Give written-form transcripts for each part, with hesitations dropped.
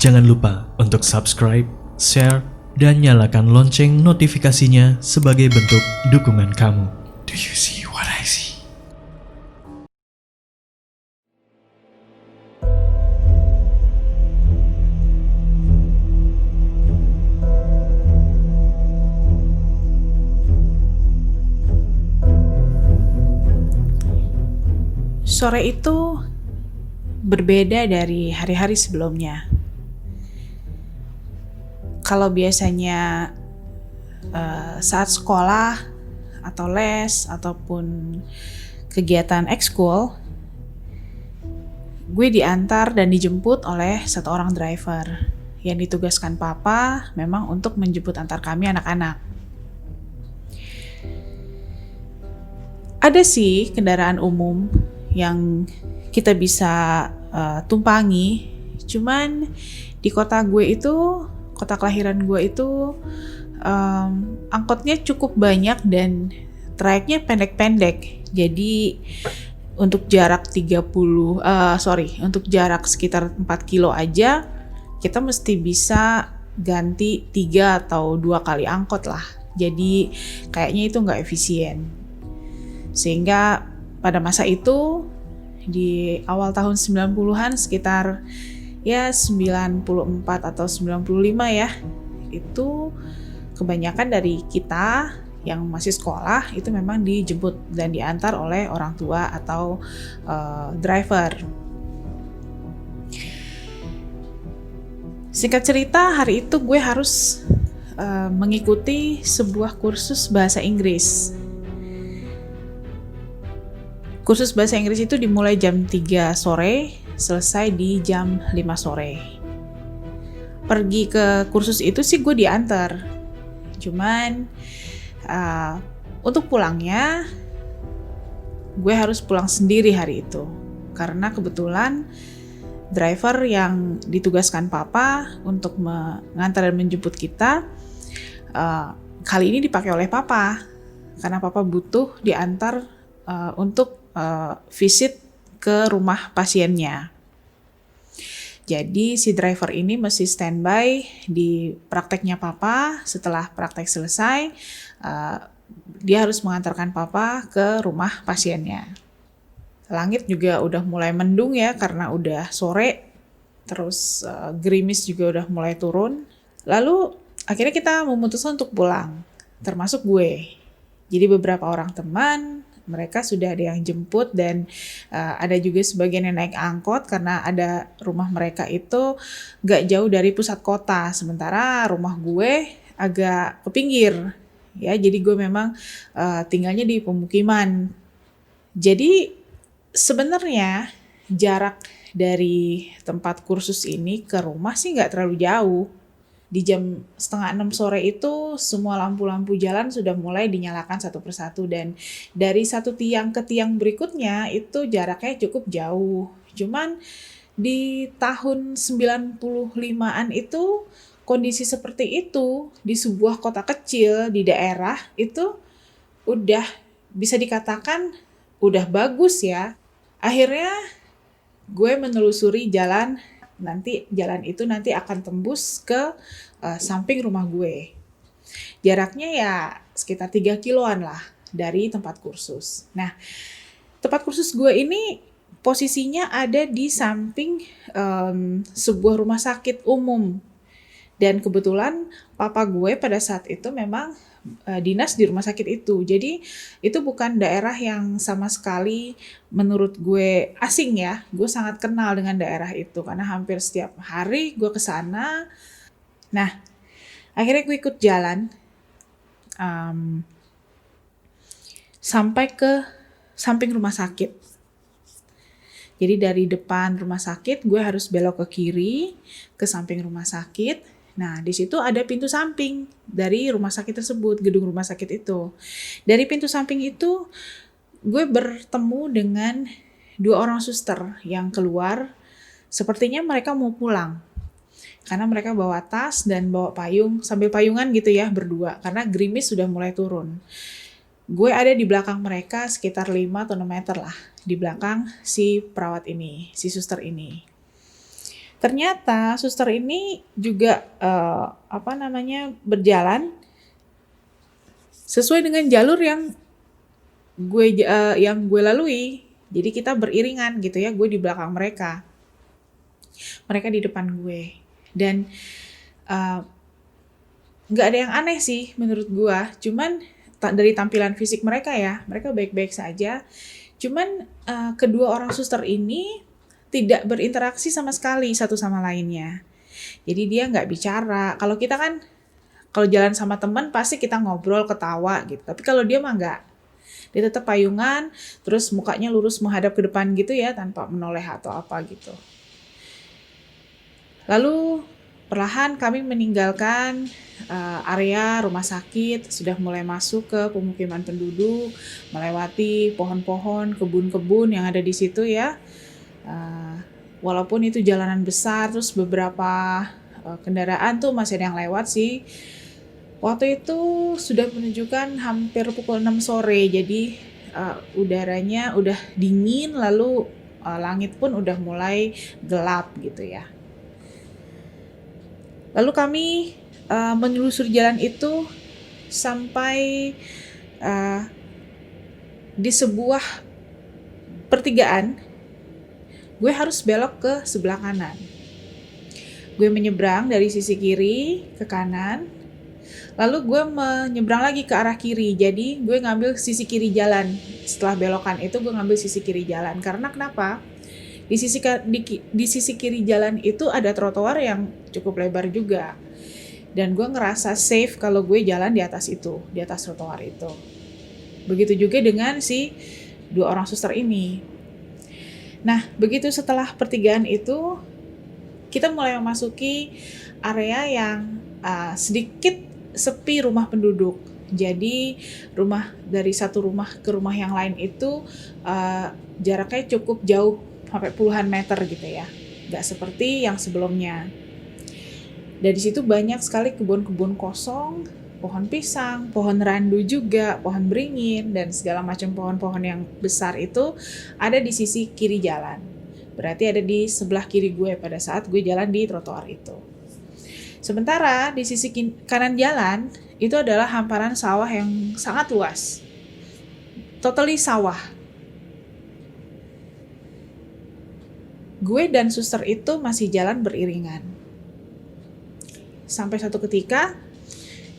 Jangan lupa untuk subscribe, share, dan nyalakan lonceng notifikasinya sebagai bentuk dukungan kamu. Do you see what I see? Sore itu berbeda dari hari-hari sebelumnya. Kalau biasanya saat sekolah atau les ataupun kegiatan ekskul, gue diantar dan dijemput oleh satu orang driver yang ditugaskan papa memang untuk menjemput antar kami anak-anak. Ada sih kendaraan umum yang kita bisa tumpangi, cuman di kota kelahiran gue itu angkotnya cukup banyak dan trayeknya pendek-pendek. Jadi untuk jarak untuk jarak sekitar 4 kilo aja kita mesti bisa ganti 3 atau 2 kali angkot lah. Jadi kayaknya itu nggak efisien. Sehingga pada masa itu di awal tahun 90-an sekitar 94 atau 95 ya, itu kebanyakan dari kita yang masih sekolah itu memang dijemput dan diantar oleh orang tua atau driver. Singkat cerita, hari itu gue harus mengikuti sebuah kursus bahasa Inggris. Kursus bahasa Inggris itu dimulai jam 3 sore, selesai di jam 5 sore. Pergi ke kursus itu sih gue diantar. Cuman untuk pulangnya, gue harus pulang sendiri hari itu. Karena kebetulan driver yang ditugaskan papa untuk mengantar dan menjemput kita, kali ini dipakai oleh papa. Karena papa butuh diantar untuk visit ke rumah pasiennya. Jadi si driver ini mesti standby di prakteknya papa. Setelah praktek selesai, dia harus mengantarkan papa ke rumah pasiennya. Langit juga udah mulai mendung ya karena udah sore. Terus gerimis juga udah mulai turun. Lalu akhirnya kita memutuskan untuk pulang, termasuk gue. Jadi beberapa orang teman, mereka sudah ada yang jemput dan ada juga sebagian yang naik angkot karena ada rumah mereka itu gak jauh dari pusat kota, sementara rumah gue agak ke pinggir ya, jadi gue memang tinggalnya di pemukiman. Jadi sebenarnya jarak dari tempat kursus ini ke rumah sih gak terlalu jauh. Di jam 5:30 sore itu semua lampu-lampu jalan sudah mulai dinyalakan satu persatu dan dari satu tiang ke tiang berikutnya itu jaraknya cukup jauh. Cuman di tahun 95-an itu kondisi seperti itu di sebuah kota kecil di daerah itu udah bisa dikatakan udah bagus ya. Akhirnya gue menelusuri jalan itu nanti akan tembus ke samping rumah gue. Jaraknya ya sekitar 3 kiloan lah dari tempat kursus. Nah, tempat kursus gue ini posisinya ada di samping sebuah rumah sakit umum. Dan kebetulan papa gue pada saat itu memang dinas di rumah sakit itu. Jadi itu bukan daerah yang sama sekali menurut gue asing ya. Gue sangat kenal dengan daerah itu karena hampir setiap hari gue ke sana. Nah, akhirnya gue ikut jalan sampai ke samping rumah sakit. Jadi dari depan rumah sakit gue harus belok ke kiri ke samping rumah sakit. Nah, di situ ada pintu samping dari rumah sakit tersebut, gedung rumah sakit itu. Dari pintu samping itu, gue bertemu dengan 2 orang suster yang keluar. Sepertinya mereka mau pulang. Karena mereka bawa tas dan bawa payung, sambil payungan gitu ya, berdua. Karena gerimis sudah mulai turun. Gue ada di belakang mereka sekitar 5 atau 6 meter lah. Di belakang si perawat ini, si suster ini. Ternyata suster ini juga berjalan sesuai dengan jalur yang gue lalui. Jadi kita beriringan gitu ya, gue di belakang mereka, mereka di depan gue. Dan nggak ada yang aneh sih menurut gue, cuman dari tampilan fisik mereka ya, mereka baik-baik saja. Cuman kedua orang suster ini tidak berinteraksi sama sekali satu sama lainnya. Jadi dia nggak bicara. Kalau kita kan, kalau jalan sama teman pasti kita ngobrol, ketawa gitu. Tapi kalau dia mah nggak. Dia tetap payungan, terus mukanya lurus menghadap ke depan gitu ya, tanpa menoleh atau apa gitu. Lalu perlahan kami meninggalkan area rumah sakit, sudah mulai masuk ke pemukiman penduduk, melewati pohon-pohon, kebun-kebun yang ada di situ ya. Walaupun itu jalanan besar, terus beberapa kendaraan tuh masih ada yang lewat sih. Waktu itu sudah menunjukkan hampir pukul 6 sore, jadi udaranya udah dingin, lalu langit pun udah mulai gelap gitu ya. Lalu kami menelusuri jalan itu sampai di sebuah pertigaan. Gue harus belok ke sebelah kanan. Gue menyeberang dari sisi kiri ke kanan, lalu gue menyeberang lagi ke arah kiri. Jadi gue ngambil sisi kiri jalan. Setelah belokan itu gue ngambil sisi kiri jalan. Karena kenapa? Di sisi kiri jalan itu ada trotoar yang cukup lebar juga. Dan gue ngerasa safe kalau gue jalan di atas itu, di atas trotoar itu. Begitu juga dengan si dua orang suster ini. Nah, begitu setelah pertigaan itu, kita mulai memasuki area yang sedikit sepi rumah penduduk. Jadi dari satu rumah ke rumah yang lain itu jaraknya cukup jauh, sampai puluhan meter gitu ya. Nggak seperti yang sebelumnya. Dari situ banyak sekali kebun-kebun kosong, pohon pisang, pohon randu juga, pohon beringin, dan segala macam pohon-pohon yang besar itu ada di sisi kiri jalan. Berarti ada di sebelah kiri gue pada saat gue jalan di trotoar itu. Sementara di sisi kanan jalan itu adalah hamparan sawah yang sangat luas. Totally sawah. Gue dan suster itu masih jalan beriringan. Sampai suatu ketika,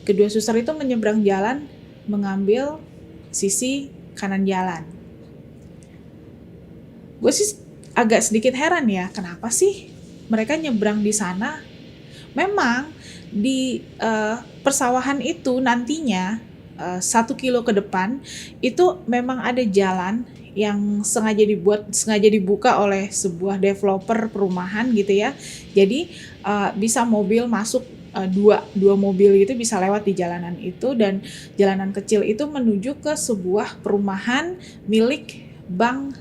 kedua suster itu menyeberang jalan, mengambil sisi kanan jalan. Gue sih agak sedikit heran ya, kenapa sih mereka nyebrang di sana? Memang di persawahan itu nantinya 1 kilo ke depan itu memang ada jalan yang sengaja dibuka oleh sebuah developer perumahan gitu ya. Jadi bisa mobil masuk, dua mobil gitu bisa lewat di jalanan itu, dan jalanan kecil itu menuju ke sebuah perumahan milik bank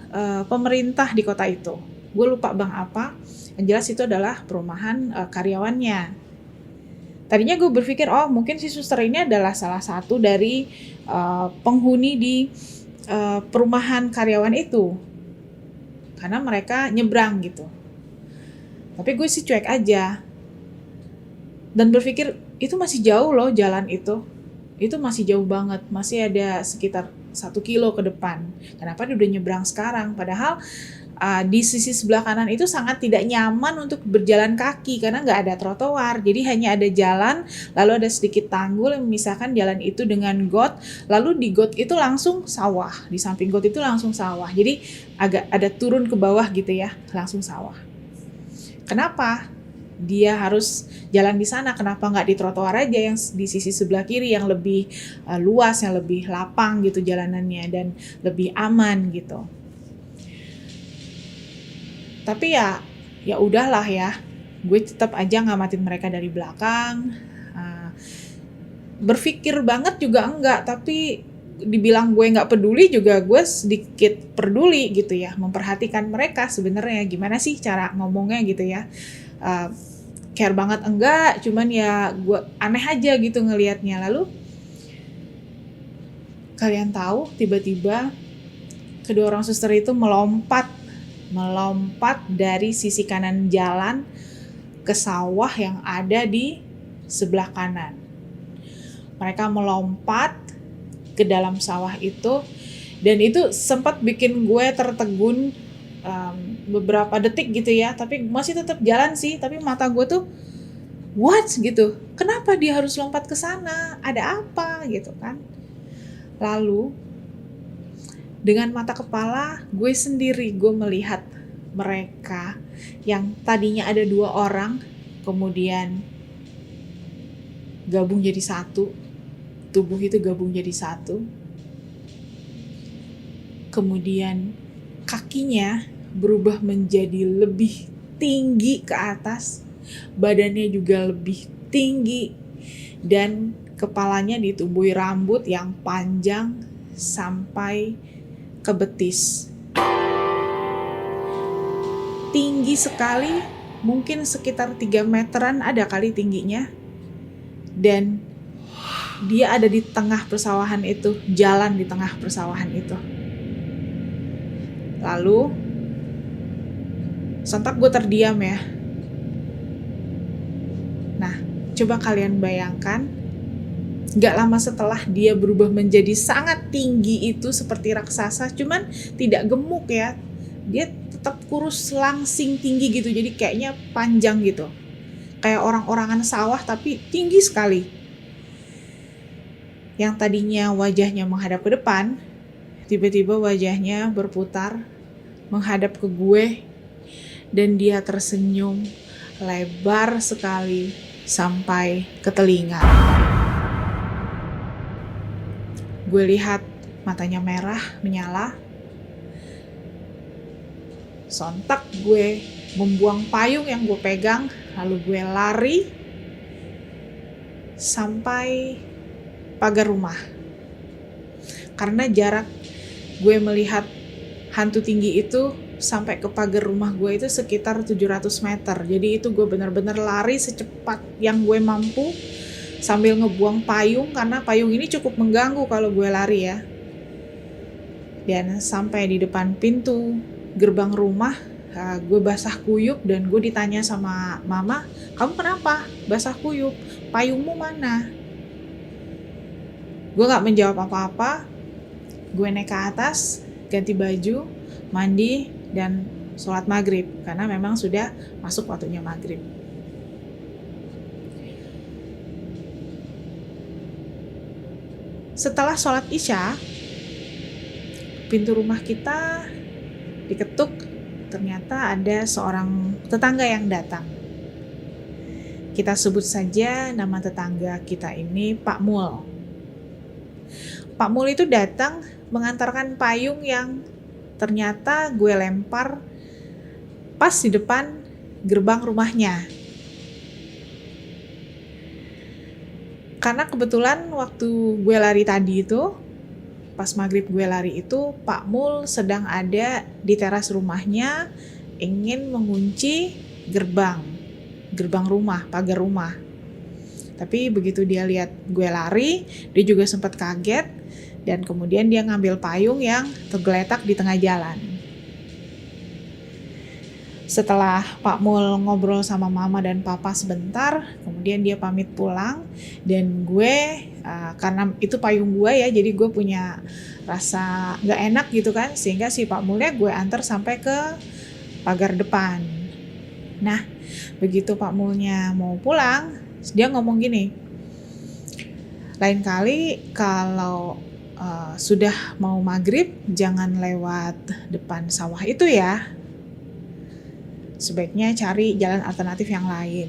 pemerintah di kota itu. Gue lupa bank apa, yang jelas itu adalah perumahan karyawannya. Tadinya gue berpikir, oh mungkin si suster ini adalah salah satu dari penghuni di perumahan karyawan itu, karena mereka nyebrang gitu. Tapi gue sih cuek aja dan berpikir itu masih jauh loh jalan itu masih jauh banget, masih ada sekitar 1 kilo ke depan. Kenapa dia udah nyebrang sekarang? Padahal di sisi sebelah kanan itu sangat tidak nyaman untuk berjalan kaki karena nggak ada trotoar. Jadi hanya ada jalan, lalu ada sedikit tanggul yang memisahkan jalan itu dengan got. Lalu di got itu langsung sawah, di samping got itu langsung sawah. Jadi agak ada turun ke bawah gitu ya, langsung sawah. Kenapa dia harus jalan di sana? Kenapa nggak di trotoar aja yang di sisi sebelah kiri yang lebih luas, yang lebih lapang gitu jalanannya dan lebih aman gitu? Tapi ya udahlah ya, gue tetap aja ngamatin mereka dari belakang. Berpikir banget juga enggak, tapi dibilang gue nggak peduli juga gue sedikit peduli gitu ya, memperhatikan mereka sebenarnya gimana sih cara ngomongnya gitu ya. Care banget enggak, cuman ya gue aneh aja gitu ngelihatnya. Lalu kalian tahu tiba-tiba kedua orang suster itu melompat dari sisi kanan jalan ke sawah yang ada di sebelah kanan. Mereka melompat ke dalam sawah itu, dan itu sempat bikin gue tertegun beberapa detik gitu ya, tapi masih tetap jalan sih, tapi mata gue tuh what gitu, kenapa dia harus lompat ke sana, ada apa gitu kan. Lalu dengan mata kepala gue sendiri, gue melihat mereka yang tadinya ada 2 orang kemudian gabung jadi satu, tubuh itu gabung jadi satu, kemudian kakinya berubah menjadi lebih tinggi ke atas, badannya juga lebih tinggi, dan kepalanya ditumbuhi rambut yang panjang sampai ke betis. Tinggi sekali, mungkin sekitar 3 meteran ada kali tingginya. Dan dia ada di tengah persawahan itu, jalan di tengah persawahan itu. Lalu sontak gue terdiam ya. Nah, coba kalian bayangkan, gak lama setelah dia berubah menjadi sangat tinggi itu seperti raksasa, cuman tidak gemuk ya. Dia tetap kurus langsing tinggi gitu, jadi kayaknya panjang gitu. Kayak orang-orangan sawah tapi tinggi sekali. Yang tadinya wajahnya menghadap ke depan, tiba-tiba wajahnya berputar menghadap ke gue, dan dia tersenyum lebar sekali sampai ke telinga. Gue lihat matanya merah menyala. Sontak gue membuang payung yang gue pegang, lalu gue lari sampai pagar rumah. Karena jarak gue melihat hantu tinggi itu sampai ke pagar rumah gue itu sekitar 700 meter. Jadi itu gue benar-benar lari secepat yang gue mampu sambil ngebuang payung, karena payung ini cukup mengganggu kalau gue lari ya. Dan sampai di depan pintu gerbang rumah, gue basah kuyup, dan gue ditanya sama mama, kamu kenapa basah kuyup, payungmu mana? Gue gak menjawab apa-apa. Gue naik ke atas, ganti baju, mandi, dan sholat maghrib, karena memang sudah masuk waktunya maghrib. Setelah sholat isya, pintu rumah kita diketuk. Ternyata ada seorang tetangga yang datang. Kita sebut saja nama tetangga kita ini Pak Mul. Pak Mul itu datang mengantarkan payung yang ternyata gue lempar pas di depan gerbang rumahnya. Karena kebetulan waktu gue lari tadi itu, pas maghrib gue lari itu, Pak Mul sedang ada di teras rumahnya, ingin mengunci gerbang rumah, pagar rumah. Tapi begitu dia lihat gue lari, dia juga sempat kaget, dan kemudian dia ngambil payung yang tergeletak di tengah jalan. Setelah Pak Mul ngobrol sama mama dan papa sebentar, kemudian dia pamit pulang, dan gue karena itu payung gue ya, jadi gue punya rasa gak enak gitu kan, sehingga si Pak Mulnya gue antar sampai ke pagar depan. Nah, begitu Pak Mulnya mau pulang, dia ngomong gini, lain kali kalau sudah mau maghrib jangan lewat depan sawah itu ya, sebaiknya cari jalan alternatif yang lain.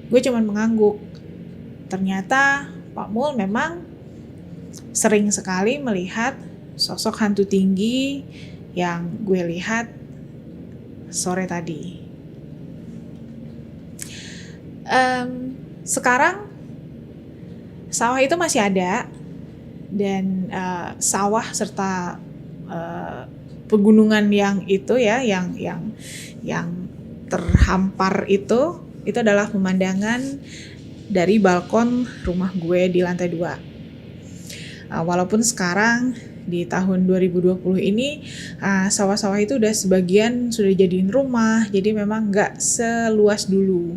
Gue cuman mengangguk. Ternyata Pak Mul memang sering sekali melihat sosok hantu tinggi yang gue lihat sore tadi. Sekarang sawah itu masih ada, dan sawah serta pegunungan yang itu ya, yang terhampar itu adalah pemandangan dari balkon rumah gue di lantai 2. Walaupun sekarang di tahun 2020 ini sawah-sawah itu udah sebagian sudah jadiin rumah, jadi memang nggak seluas dulu.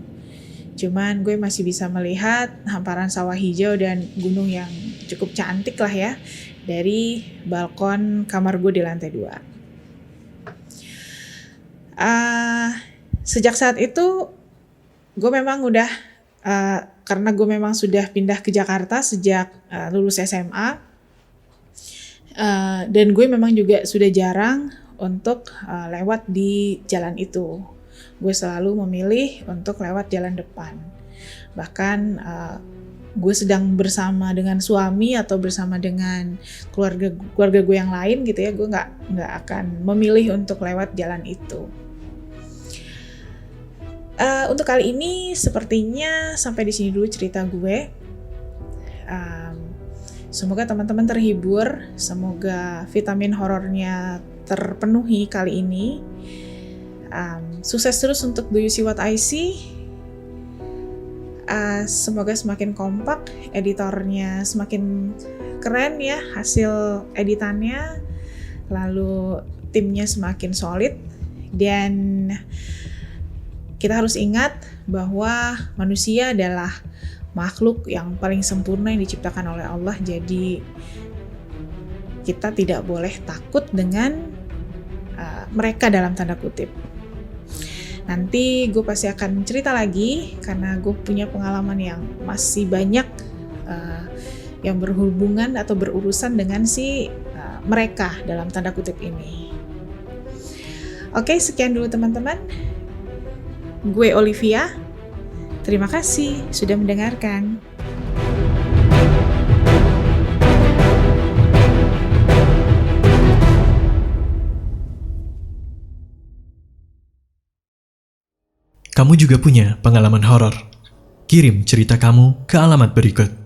Cuman gue masih bisa melihat hamparan sawah hijau dan gunung yang cukup cantik lah ya dari balkon kamar gue di lantai 2. Sejak saat itu gue memang udah karena gue memang sudah pindah ke Jakarta sejak lulus SMA, dan gue memang juga sudah jarang untuk lewat di jalan itu. Gue selalu memilih untuk lewat jalan depan. Bahkan gue sedang bersama dengan suami atau bersama dengan keluarga gue yang lain gitu ya, gue nggak akan memilih untuk lewat jalan itu. Untuk kali ini sepertinya sampai di sini dulu cerita gue. Semoga teman-teman terhibur, semoga vitamin horornya terpenuhi kali ini. Sukses terus untuk Do You See What I See. Semoga semakin kompak, editornya semakin keren ya hasil editannya, lalu timnya semakin solid, dan kita harus ingat bahwa manusia adalah makhluk yang paling sempurna yang diciptakan oleh Allah. Jadi kita tidak boleh takut dengan mereka dalam tanda kutip. Nanti gue pasti akan cerita lagi karena gue punya pengalaman yang masih banyak yang berhubungan atau berurusan dengan mereka dalam tanda kutip ini. Oke, sekian dulu teman-teman. Gue Olivia, terima kasih sudah mendengarkan. Kamu juga punya pengalaman horor? Kirim cerita kamu ke alamat berikut.